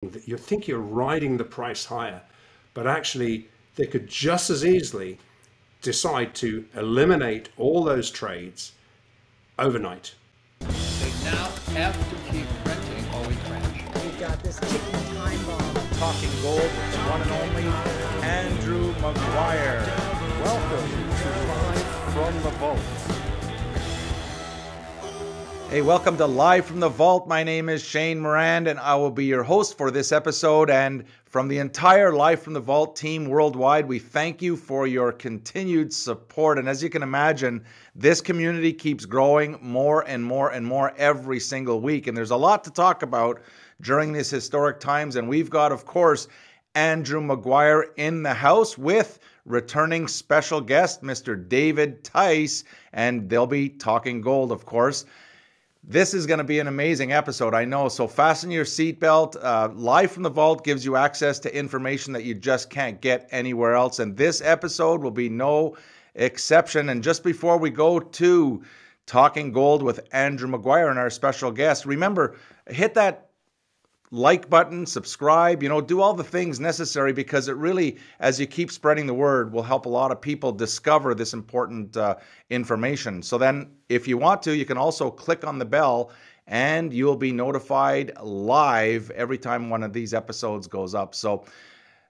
that you think you're riding the price higher, but actually they could just as easily decide to eliminate all those trades overnight. They now have to keep printing or we crash. We've got this ticking time bomb. Talking gold with the one and only Andrew Maguire. Welcome to Live from the Vault. Hey, welcome to Live from the Vault. My name is Shane Morand, and I will be your host for this episode. And from the entire Live from the Vault team worldwide, we thank you for your continued support. And as you can imagine, this community keeps growing more and more and more every single week. And there's a lot to talk about during these historic times. And we've got, of course, Andrew Maguire in the house with returning special guest, Mr. David Tice. And they'll be talking gold, of course. This is going to be an amazing episode, I know, so fasten your seatbelt. Live from the Vault gives you access to information that you just can't get anywhere else, and this episode will be no exception. And just before we go to Talking Gold with Andrew Maguire and our special guest, remember, hit that like button, subscribe, do all the things necessary, because it really, as you keep spreading the word, will help a lot of people discover this important information. So then, if you want to, you can also click on the bell and you'll be notified live every time one of these episodes goes up. So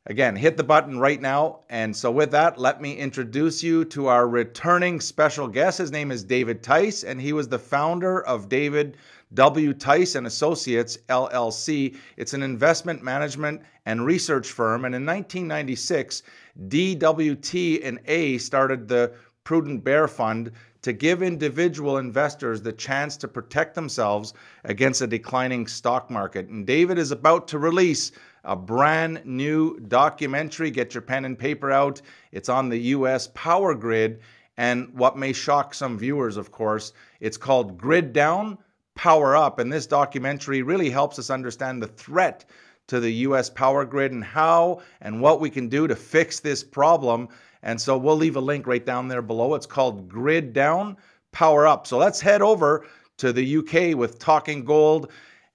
again, hit the button right now. And so with that, let me introduce you to our returning special guest. His name is David Tice, and he was the founder of David W. Tice and Associates, LLC. It's an investment management and research firm. And in 1996, DWT&A started the Prudent Bear Fund to give individual investors the chance to protect themselves against a declining stock market. And David is about to release a brand new documentary. Get your pen and paper out. It's on the U.S. power grid. And what may shock some viewers, of course, it's called Grid Down, Power Up. And this documentary really helps us understand the threat to the U.S. power grid and how and what we can do to fix this problem. And so we'll leave a link right down there below. It's called Grid Down, Power Up. So let's head over to the UK with Talking Gold,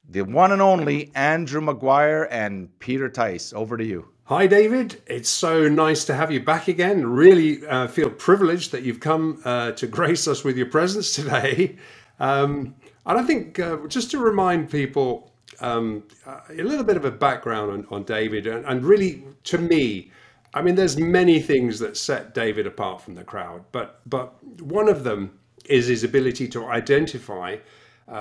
the one and only Andrew Maguire and Peter Tice. Over to you. Hi, David. It's so nice to have you back again. Really feel privileged that you've come to grace us with your presence today. And I think just to remind people a little bit of a background on David, and really, to me, I mean, there's many things that set David apart from the crowd, but one of them is his ability to identify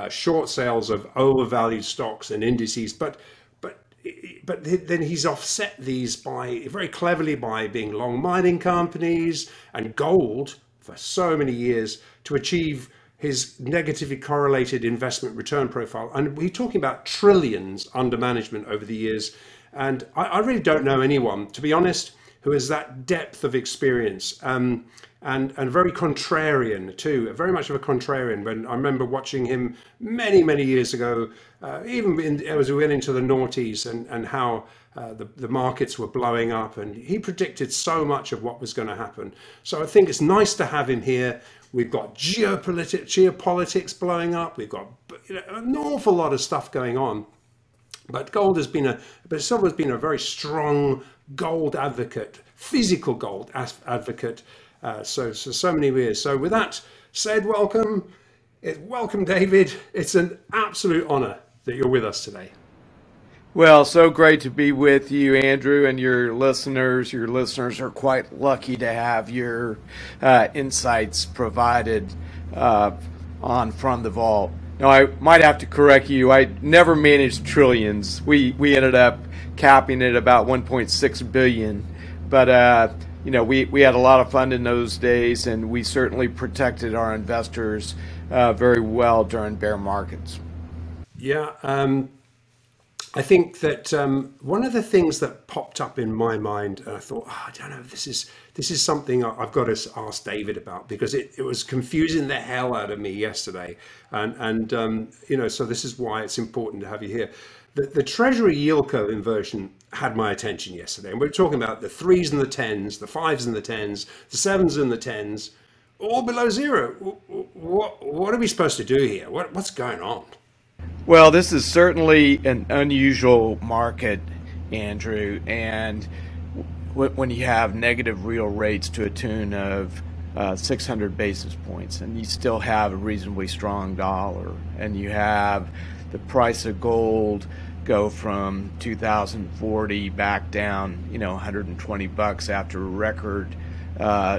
short sales of overvalued stocks and indices, but then he's offset these very cleverly by being long mining companies and gold for so many years to achieve his negatively correlated investment return profile. And we're talking about trillions under management over the years. And I really don't know anyone, to be honest, who has that depth of experience and very contrarian too, very much of a contrarian. When I remember watching him many years ago, even as we went into the noughties and how the markets were blowing up, and he predicted so much of what was going to happen. So I think it's nice to have him here. We've got geopolitics blowing up. We've got an awful lot of stuff going on. But silver has been a very strong gold advocate, physical gold advocate, so many years. So with that said, welcome, David. It's an absolute honor that you're with us today. Well, so great to be with you, Andrew, and your listeners. Your listeners are quite lucky to have your insights provided on From the Vault. Now, I might have to correct you. I never managed trillions. We ended up capping it about 1.6 billion. But we had a lot of fun in those days, and we certainly protected our investors very well during bear markets. Yeah, I think that one of the things that popped up in my mind, and I thought, I don't know, this is something I've got to ask David about, because it was confusing the hell out of me yesterday, and so this is why it's important to have you here. The Treasury yield curve inversion had my attention yesterday, and we were talking about the 3s and the 10s, the 5s and the 10s, the 7s and the 10s, all below zero. What are we supposed to do here? What's going on? Well, this is certainly an unusual market, Andrew, and when you have negative real rates to a tune of 600 basis points, and you still have a reasonably strong dollar, and you have the price of gold go from 2040 back down, 120 bucks after record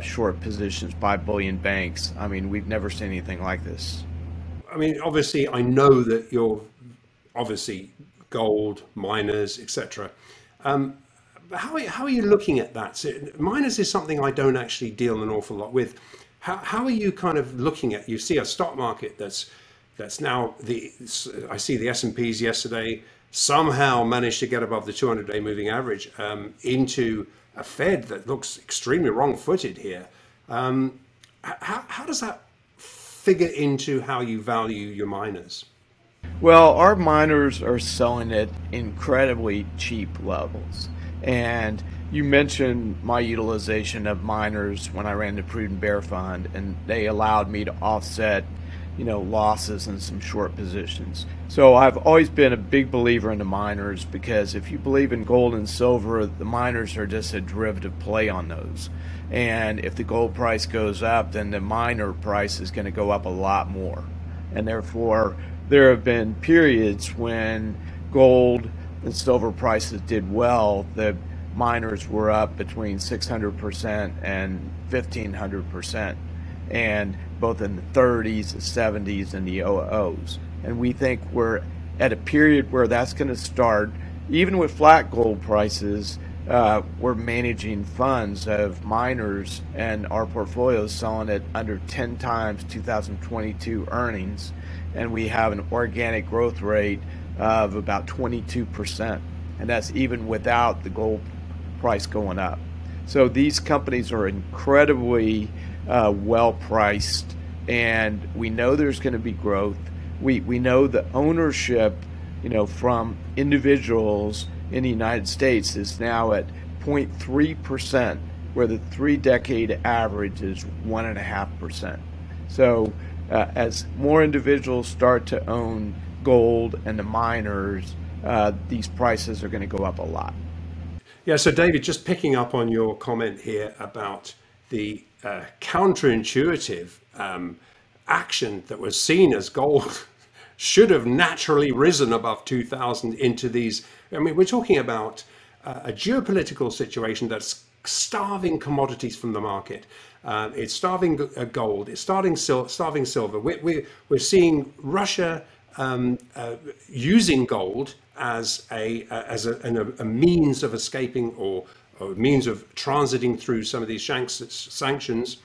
short positions by bullion banks. I mean, we've never seen anything like this. I mean, obviously, I know that you're obviously gold miners, etc. But how are you looking at that? So miners is something I don't actually deal an awful lot with. How are you kind of looking at? You see a stock market that's now I see the S&Ps yesterday somehow managed to get above the 200-day moving average, into a Fed that looks extremely wrong-footed here. How does that figure into how you value your miners? Well, our miners are selling at incredibly cheap levels. And you mentioned my utilization of miners when I ran the Prudent Bear Fund, and they allowed me to offset, losses in some short positions. So I've always been a big believer in the miners, because if you believe in gold and silver, the miners are just a derivative play on those. And if the gold price goes up, then the miner price is going to go up a lot more. And therefore, there have been periods when gold and silver prices did well. The miners were up between 600% and 1,500%, and both in the 30s, the 70s, and the 00s. And we think we're at a period where that's going to start. Even with flat gold prices, we're managing funds of miners, and our portfolio is selling at under 10 times 2022 earnings, and we have an organic growth rate of about 22%, and that's even without the gold price going up. So these companies are incredibly well priced, and we know there's going to be growth. We know the ownership, from individuals in the United States is now at 0.3%, where the 3-decade average is 1.5%. So as more individuals start to own gold and the miners, these prices are going to go up a lot. Yeah, so David, just picking up on your comment here about the counterintuitive action that was seen as gold should have naturally risen above 2000 into these. I mean, we're talking about a geopolitical situation that's starving commodities from the market. It's starving gold. It's starving silver. We're seeing Russia using gold as a means of escaping or a means of transiting through some of these sanctions.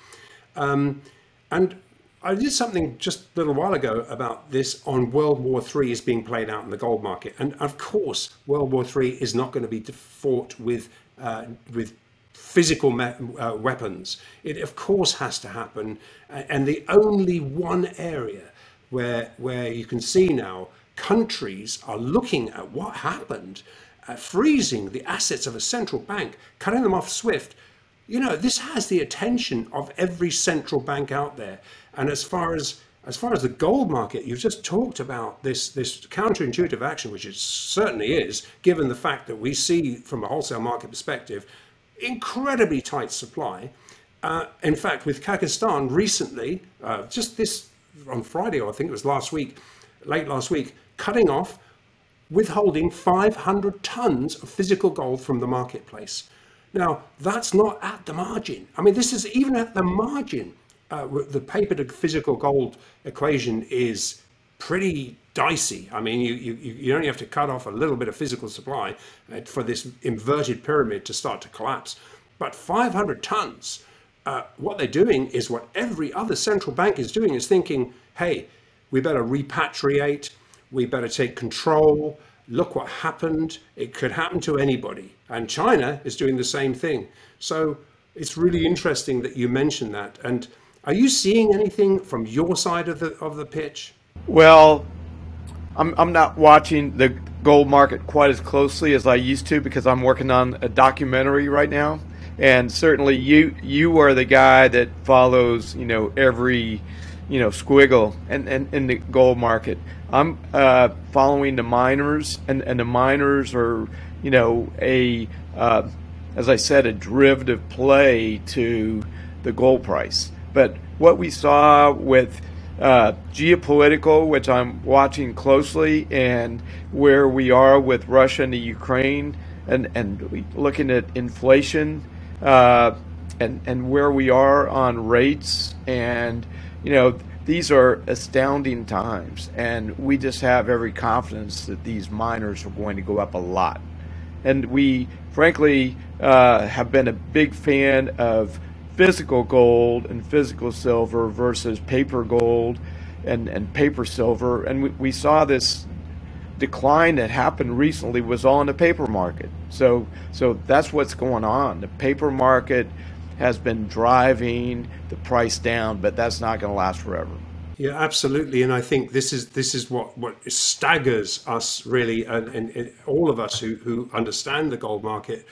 And I did something just a little while ago about this on World War III is being played out in the gold market. And of course, World War III is not going to be fought with physical weapons. It of course has to happen. And the only one area where you can see now countries are looking at what happened, freezing the assets of a central bank, cutting them off SWIFT. This has the attention of every central bank out there. And as far as the gold market, you've just talked about this counterintuitive action, which it certainly is, given the fact that we see from a wholesale market perspective, incredibly tight supply. In fact, with Kazakhstan recently, just this on Friday, or I think it was late last week, cutting off, withholding 500 tons of physical gold from the marketplace. Now, that's not at the margin. I mean, this is even at the margin. The paper to physical gold equation is pretty dicey. I mean, you only have to cut off a little bit of physical supply for this inverted pyramid to start to collapse. But 500 tons, what they're doing is what every other central bank is doing, is thinking, hey, we better repatriate, we better take control. Look what happened. It could happen to anybody. And China is doing the same thing. So it's really interesting that you mentioned that. And are you seeing anything from your side of the pitch? Well, I'm not watching the gold market quite as closely as I used to, because I'm working on a documentary right now. And certainly you are the guy that follows, every squiggle in the gold market. I'm following the miners, and the miners are, as I said, a derivative play to the gold price. But what we saw with geopolitical, which I'm watching closely, and where we are with Russia and the Ukraine, and looking at inflation, and where we are on rates, and these are astounding times, and we just have every confidence that these miners are going to go up a lot. And we frankly have been a big fan of physical gold and physical silver versus paper gold and paper silver, and we saw this decline that happened recently was all in the paper market. So that's what's going on. The paper market has been driving the price down, but that's not going to last forever. Yeah, absolutely. And I think this is what staggers us really, and all of us who understand the gold market,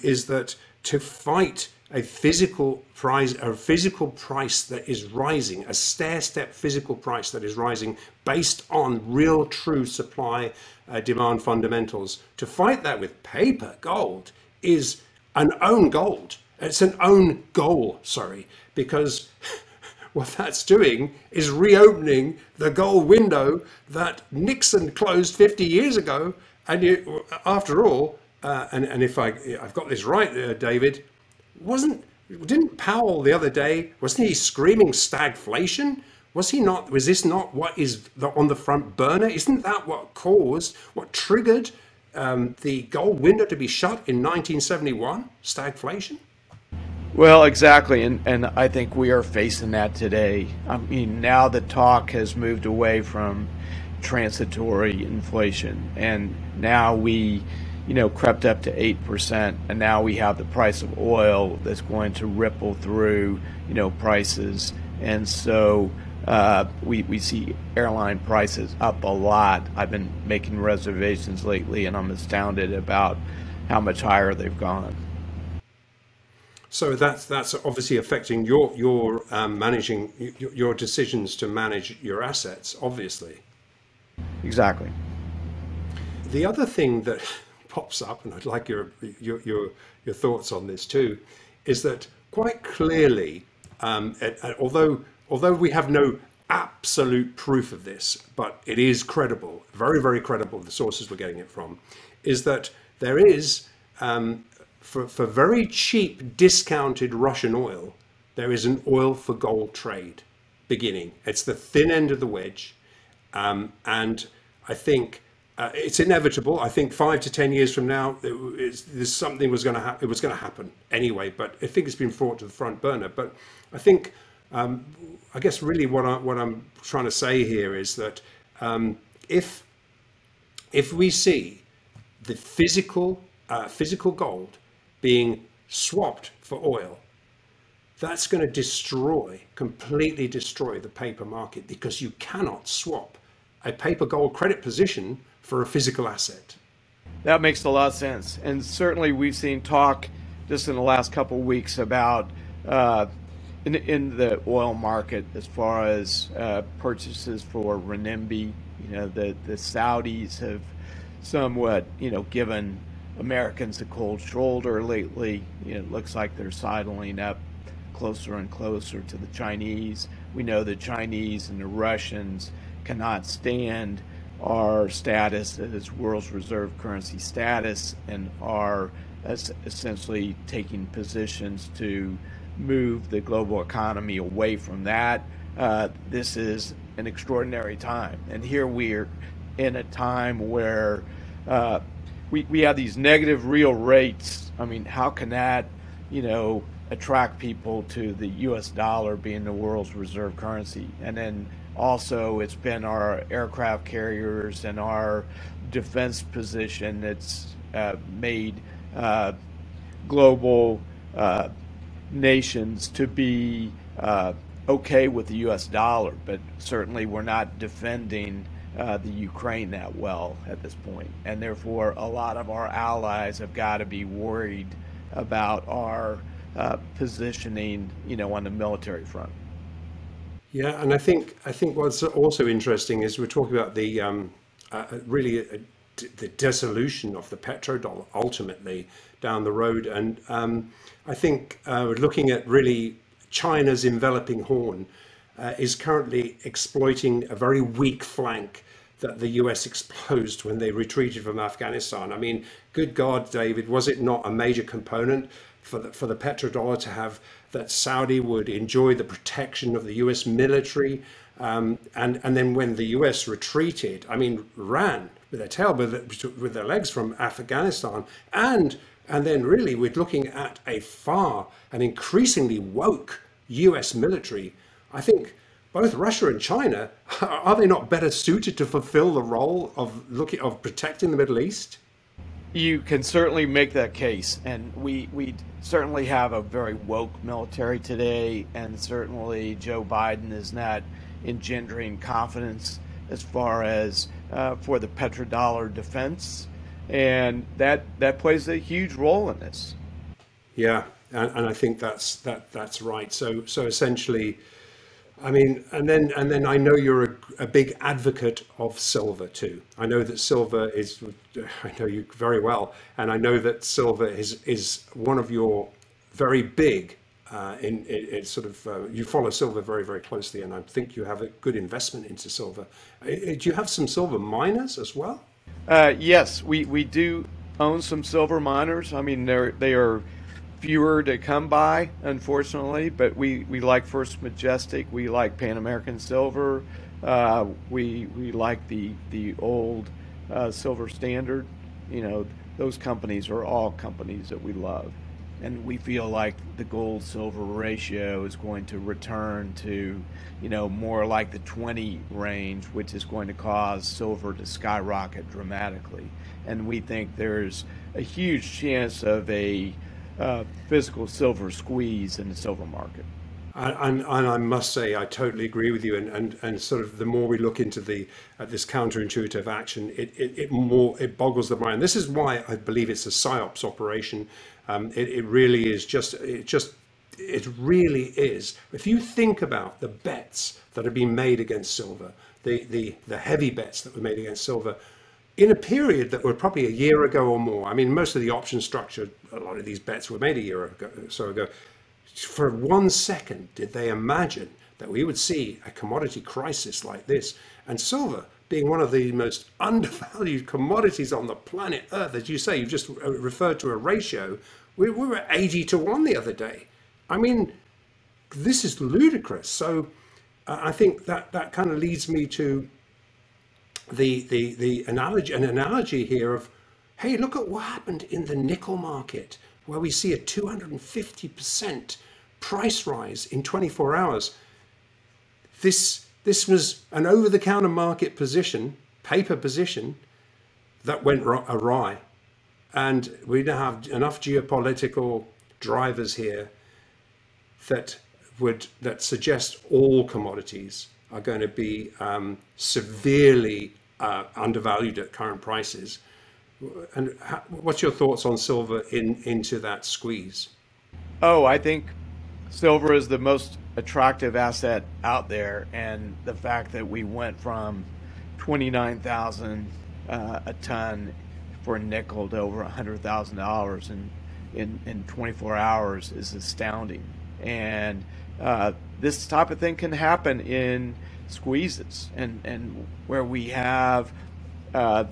is that to fight a physical price that is rising, a stair-step physical price that is rising based on real true supply demand fundamentals, to fight that with paper gold is an own gold. It's an own goal, sorry, because what that's doing is reopening the gold window that Nixon closed 50 years ago. And after all, and if I've got this right, David, didn't Powell the other day, wasn't he screaming stagflation? Was this not what is on the front burner? Isn't that what triggered the gold window to be shut in 1971, stagflation? Well, exactly, and I think we are facing that today. I mean, now the talk has moved away from transitory inflation, and now we crept up to 8%, and now we have the price of oil that's going to ripple through prices, and so we see airline prices up a lot. I've been making reservations lately, and I'm astounded about how much higher they've gone. So that's obviously affecting your managing your decisions to manage your assets, obviously. Exactly. The other thing that pops up, and I'd like your thoughts on this too, is that quite clearly, although we have no absolute proof of this, but it is credible, very, very credible, the sources we're getting it from, is that there is, for very cheap discounted Russian oil, there is an oil for gold trade beginning. It's the thin end of the wedge, and I think it's inevitable. I think 5 to 10 years from now, something was going to happen. It was going to happen anyway. But I think it's been brought to the front burner. But I think, I guess, really what I'm trying to say here is that if we see the physical gold being swapped for oil, that's going to completely destroy the paper market, because you cannot swap a paper gold credit position for a physical asset. That makes a lot of sense. And certainly we've seen talk just in the last couple of weeks about in the oil market as far as purchases for renminbi. The Saudis have somewhat, given Americans a cold shoulder lately. It looks like they're sidling up closer and closer to the Chinese. We know the Chinese and the Russians cannot stand our status as world's reserve currency status, and are essentially taking positions to move the global economy away from that. This is an extraordinary time, and here we're in a time where we have these negative real rates. I mean, how can that attract people to the US dollar being the world's reserve currency? And then also, it's been our aircraft carriers and our defense position that's made global nations to be okay with the US dollar, but certainly we're not defending the Ukraine that well at this point. And therefore, a lot of our allies have got to be worried about our positioning, on the military front. Yeah, and I think what's also interesting is we're talking about the really the dissolution of the petrodollar ultimately down the road, and I think we're looking at really China's enveloping horn is currently exploiting a very weak flank that the US exposed when they retreated from Afghanistan. I mean, good God, David, was it not a major component for the petrodollar to have that Saudi would enjoy the protection of the US military? And then when the US retreated, I mean, ran with their tail, with their legs from Afghanistan, and then really we're looking at an increasingly woke US military. I think both Russia and China, are they not better suited to fulfill the role of protecting the Middle East? You can certainly make that case, and we certainly have a very woke military today, and certainly Joe Biden is not engendering confidence as far as for the petrodollar defense, and that plays a huge role in this. Yeah, and I think that's right. So essentially, I mean, and then I know you're a big advocate of silver too. I know that silver is, I know you very well, and I know that silver is one of your very big in sort of you follow silver very, very closely, and I think you have a good investment into silver. Do you have some silver miners as well? Yes, we do own some silver miners. I mean, they are fewer to come by, unfortunately, but we like First Majestic, we like Pan American Silver, we like the old Silver Standard. You know, those companies are all companies that we love, and we feel like the gold silver ratio is going to return to, you know, more like the 20 range, which is going to cause silver to skyrocket dramatically. And we think there's a huge chance of a physical silver squeeze in the silver market. And I must say, I totally agree with you. And sort of the more we look into this counterintuitive action, it boggles the mind. This is why I believe it's a psyops operation. It really is it really is. If you think about the bets that have been made against silver, the heavy bets that were made against silver, in a period that were probably a year ago or more. I mean, most of the option structure, a lot of these bets were made a year ago, so ago. For 1 second, did they imagine that we would see a commodity crisis like this? And silver, being one of the most undervalued commodities on the planet Earth, as you say, you've just referred to a ratio. We were 80-1 the other day. I mean, this is ludicrous. So I think that kind of leads me to the analogy here of, hey, look at what happened in the nickel market, where we see a 250% price rise in 24 hours. This was an over-the-counter market position, paper position, that went awry. And we now have enough geopolitical drivers here that suggest all commodities are going to be severely undervalued at current prices. And what's your thoughts on silver into that squeeze? Oh, I think silver is the most attractive asset out there, and the fact that we went from 29,000 a ton for nickel to over $100,000 in 24 hours is astounding. And this type of thing can happen in squeezes, and where we have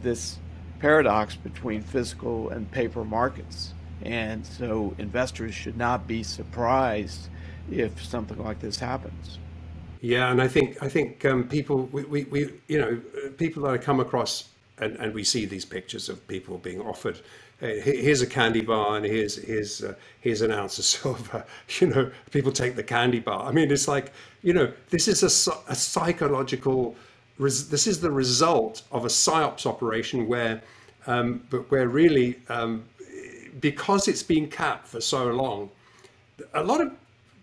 this paradox between physical and paper markets. And so investors should not be surprised if something like this happens. Yeah, and I think people we people that I come across, and we see these pictures of people being offered, here's a candy bar and here's an ounce of silver. You know, people take the candy bar. I mean, it's like, you know, this is a psychological. This is the result of a psyops operation where really, because it's been capped for so long, a lot of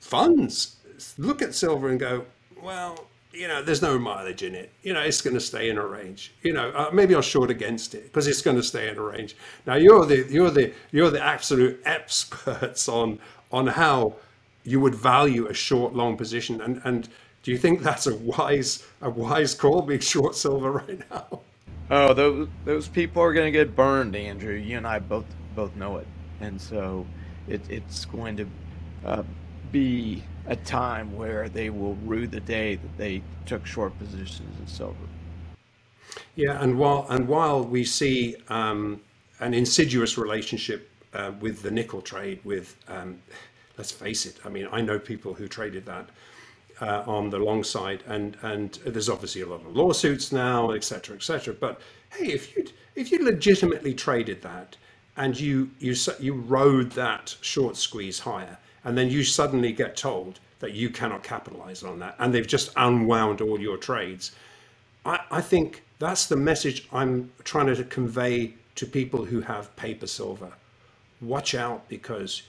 funds look at silver and go, well, you know, there's no mileage in it. You know, it's going to stay in a range. You know, maybe I'll short against it because it's going to stay in a range. Now, you're the absolute experts on how you would value a short long position. And Do you think that's a wise call, being short silver right now? Oh, those people are going to get burned, Andrew. You and I both know it, and so it's going to be a time where they will rue the day that they took short positions in silver. Yeah, and while we see an insidious relationship with the nickel trade, with let's face it, I mean, I know people who traded that on the long side, and there's obviously a lot of lawsuits now, et cetera, et cetera. But hey, if you legitimately traded that and you rode that short squeeze higher, and then you suddenly get told that you cannot capitalize on that, and they've just unwound all your trades, I think that's the message I'm trying to convey to people who have paper silver. Watch out, because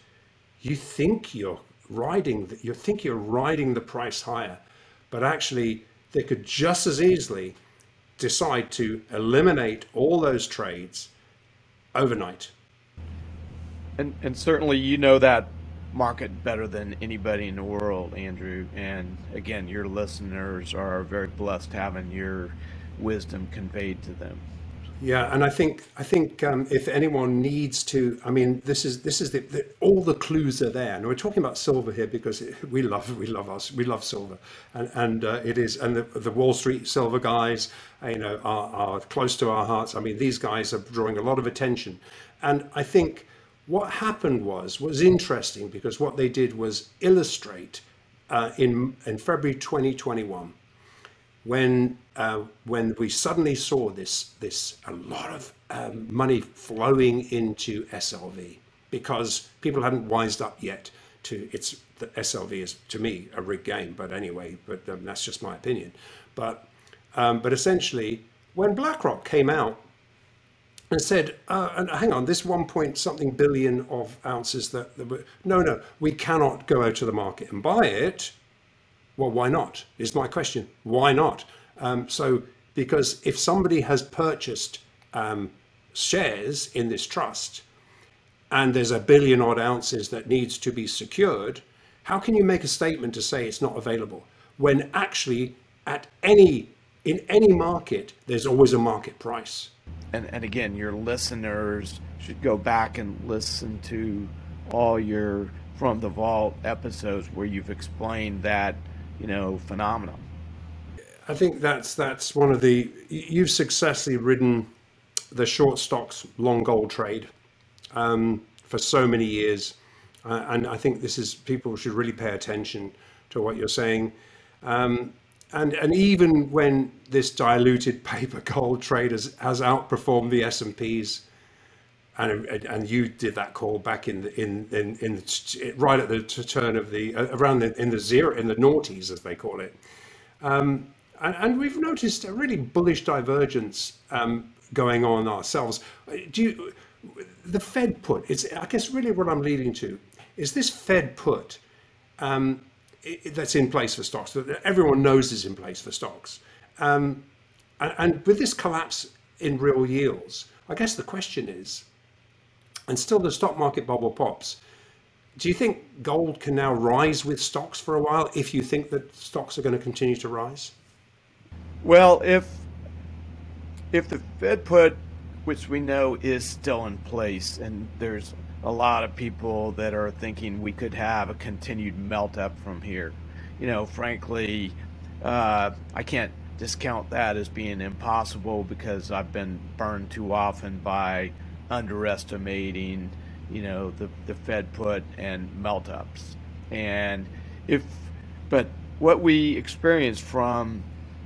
you think you're riding the price higher, but actually they could just as easily decide to eliminate all those trades overnight. And certainly you know that market better than anybody in the world, Andrew. And again, your listeners are very blessed having your wisdom conveyed to them. Yeah, and I think if anyone needs to, I mean, this is all the clues are there. And we're talking about silver here because we love silver, and it is, and the Wall Street silver guys, are close to our hearts. I mean, these guys are drawing a lot of attention, and I think what happened was interesting, because what they did was illustrate in February 2021. When we suddenly saw a lot of money flowing into SLV, because people hadn't wised up yet to the SLV is, to me, a rigged game. But anyway, that's just my opinion. But essentially, when BlackRock came out and said, and hang on, this 1 point something billion of ounces no, we cannot go out to the market and buy it. Well, why not, is my question. Why not? Because if somebody has purchased shares in this trust, and there's a billion odd ounces that needs to be secured, how can you make a statement to say it's not available, when actually in any market, there's always a market price? And again, your listeners should go back and listen to all your From the Vault episodes where you've explained that phenomenon. I think that's one of you've successfully ridden the short stocks long gold trade for so many years, and I think people should really pay attention to what you're saying, and even when this diluted paper gold trade has outperformed the S&Ps, and you did that call back right at the turn of around in the noughties, as they call it, and we've noticed a really bullish divergence going on ourselves. The Fed put, I guess really what I'm leading to is this Fed put that's in place for stocks, that everyone knows is in place for stocks, and with this collapse in real yields, I guess the question is, and still the stock market bubble pops, do you think gold can now rise with stocks for a while, if you think that stocks are going to continue to rise? Well, if the Fed put, which we know is still in place, and there's a lot of people that are thinking we could have a continued melt up from here. Frankly, I can't discount that as being impossible, because I've been burned too often by underestimating, the Fed put and melt ups. But what we experienced from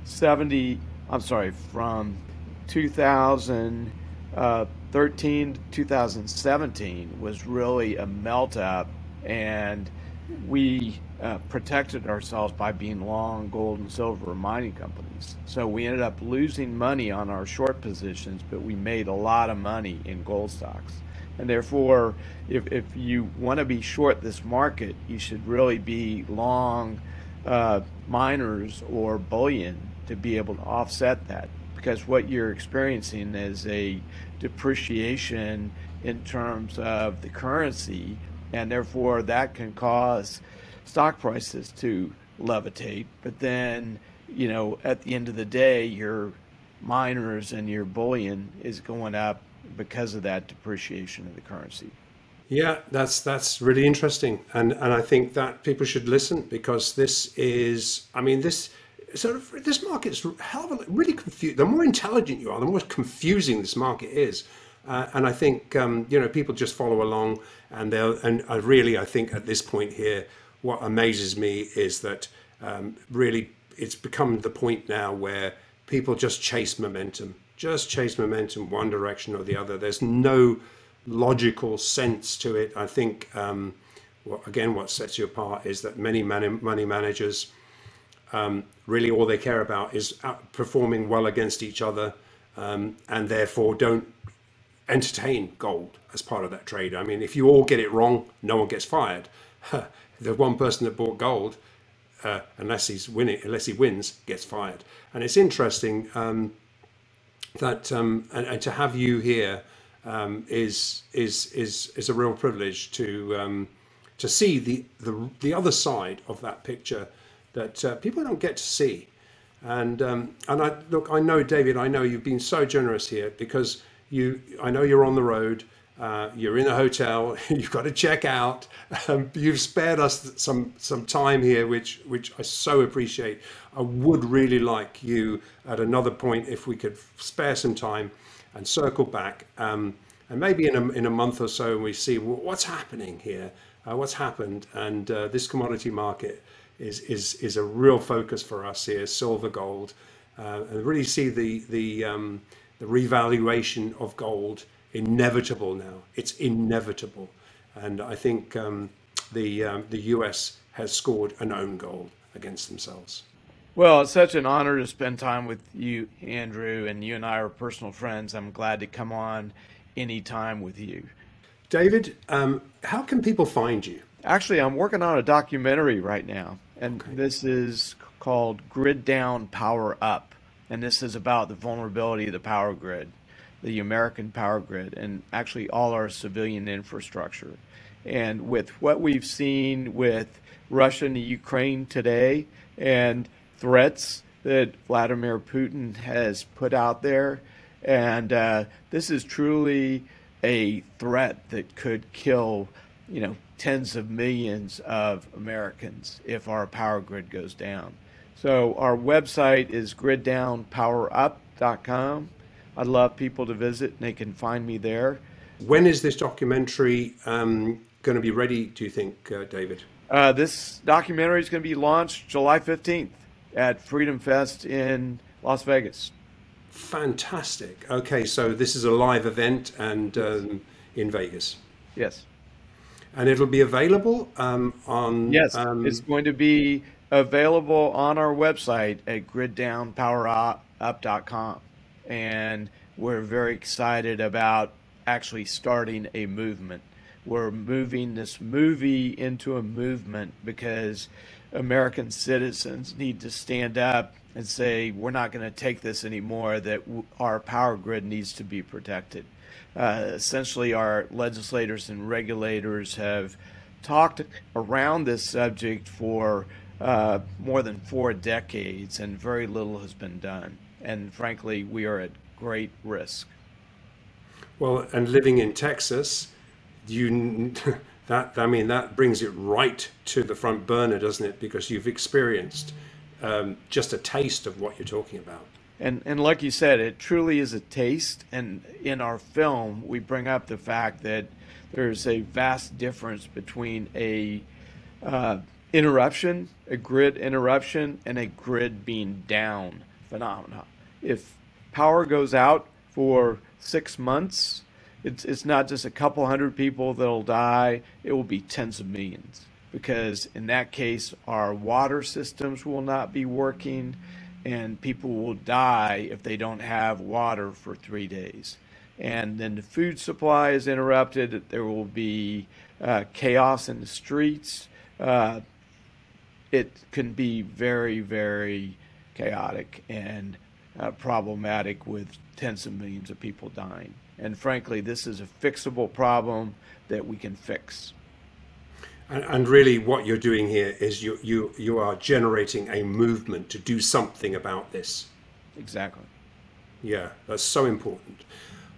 2013 to 2017 was really a melt up, and we protected ourselves by being long gold and silver mining companies. So we ended up losing money on our short positions, but we made a lot of money in gold stocks. And therefore, if you want to be short this market, you should really be long miners or bullion to be able to offset that, because what you're experiencing is a depreciation in terms of the currency, and therefore that can cause stock prices to levitate. But then, at the end of the day, your miners and your bullion is going up because of that depreciation of the currency. Yeah, that's really interesting, and I think that people should listen, because this is, I mean, this market's really confused. The more intelligent you are, the more confusing this market is, and I think people just follow along, and I think at this point here, what amazes me is that really it's become the point now where people just chase momentum, one direction or the other. There's no logical sense to it. I think what sets you apart is that many money managers really all they care about is performing well against each other, and therefore don't entertain gold as part of that trade. I mean, if you all get it wrong, no one gets fired. The one person that bought gold, unless he wins, gets fired. And it's interesting that and to have you here is a real privilege to see the other side of that picture that people don't get to see. And I know, David, I know you've been so generous here, because I know you're on the road, you're in a hotel, you've got to check out. You've spared us some time here, which I so appreciate. I would really like you at another point, if we could spare some time and circle back, and maybe in a month or so, we see what's happening here, what's happened, and this commodity market is a real focus for us here, silver, gold, and really see the revaluation of gold inevitable now. It's inevitable, and I think the US has scored an own goal against themselves. Well, it's such an honor to spend time with you, Andrew, and you and I are personal friends. I'm glad to come on anytime with you. David, how can people find you? Actually, I'm working on a documentary right now, and this is called Grid Down, Power Up, and this is about the vulnerability of the power grid, the American power grid, and actually all our civilian infrastructure. And with what we've seen with Russia and Ukraine today, and threats that Vladimir Putin has put out there, and this is truly a threat that could kill, tens of millions of Americans if our power grid goes down. So our website is griddownpowerup.com. I'd love people to visit, and they can find me there. When is this documentary going to be ready, do you think, David? This documentary is going to be launched July 15th at Freedom Fest in Las Vegas. Fantastic. Okay, so this is a live event and in Vegas. Yes. And it'll be available on... Yes, it's going to be available on our website at griddownpowerup.com. And we're very excited about actually starting a movement. We're moving this movie into a movement because American citizens need to stand up and say, we're not going to take this anymore, that our power grid needs to be protected. Essentially, our legislators and regulators have talked around this subject for more than 4 decades, and very little has been done. And frankly, we are at great risk. Well, and living in Texas, that brings it right to the front burner, doesn't it? Because you've experienced just a taste of what you're talking about. And like you said, it truly is a taste. And in our film, we bring up the fact that there's a vast difference between a interruption, a grid interruption, and a grid being down phenomenon. If power goes out for 6 months, it's not just a couple hundred people that'll die, it will be tens of millions. Because in that case, our water systems will not be working, and people will die if they don't have water for 3 days. And then the food supply is interrupted. There will be chaos in the streets. It can be very, very chaotic and problematic, with tens of millions of people dying. And frankly, this is a fixable problem that we can fix. And really what you're doing here is you are generating a movement to do something about this. Exactly. Yeah, that's so important.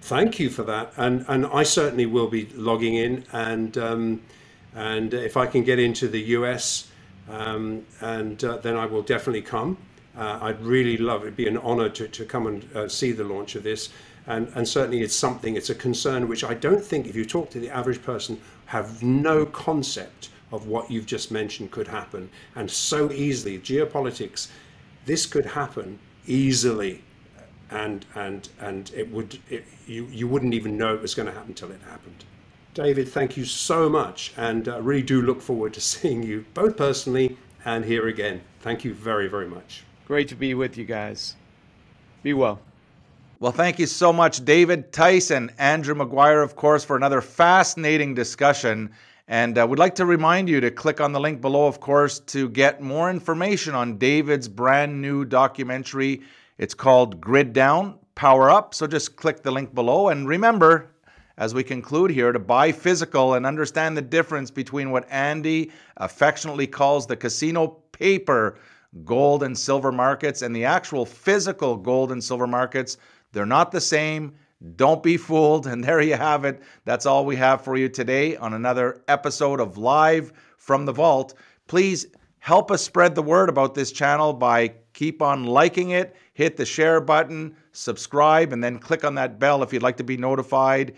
Thank you for that. And I certainly will be logging in, and if I can get into the US, then I will definitely come. I'd really love it. It'd be an honor to come and see the launch of this. And certainly it's a concern which I don't think, if you talk to the average person, have no concept of what you've just mentioned could happen. And so easily, geopolitics, this could happen easily. And you wouldn't even know it was going to happen till it happened. David, thank you so much. And I really do look forward to seeing you both personally and here again. Thank you very, very much. Great to be with you guys. Be well. Well, thank you so much, David, Tice, and Andrew Maguire, of course, for another fascinating discussion. And we'd like to remind you to click on the link below, of course, to get more information on David's brand new documentary. It's called Grid Down, Power Up. So just click the link below. And remember, as we conclude here, to buy physical and understand the difference between what Andy affectionately calls the casino paper gold and silver markets and the actual physical gold and silver markets. They're not the same. Don't be fooled. And there you have it. That's all we have for you today on another episode of Live from the Vault. Please help us spread the word about this channel by keep on liking it, hit the share button, subscribe, and then click on that bell if you'd like to be notified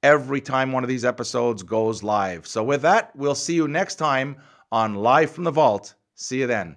every time one of these episodes goes live. So with that, we'll see you next time on Live from the Vault. See you then.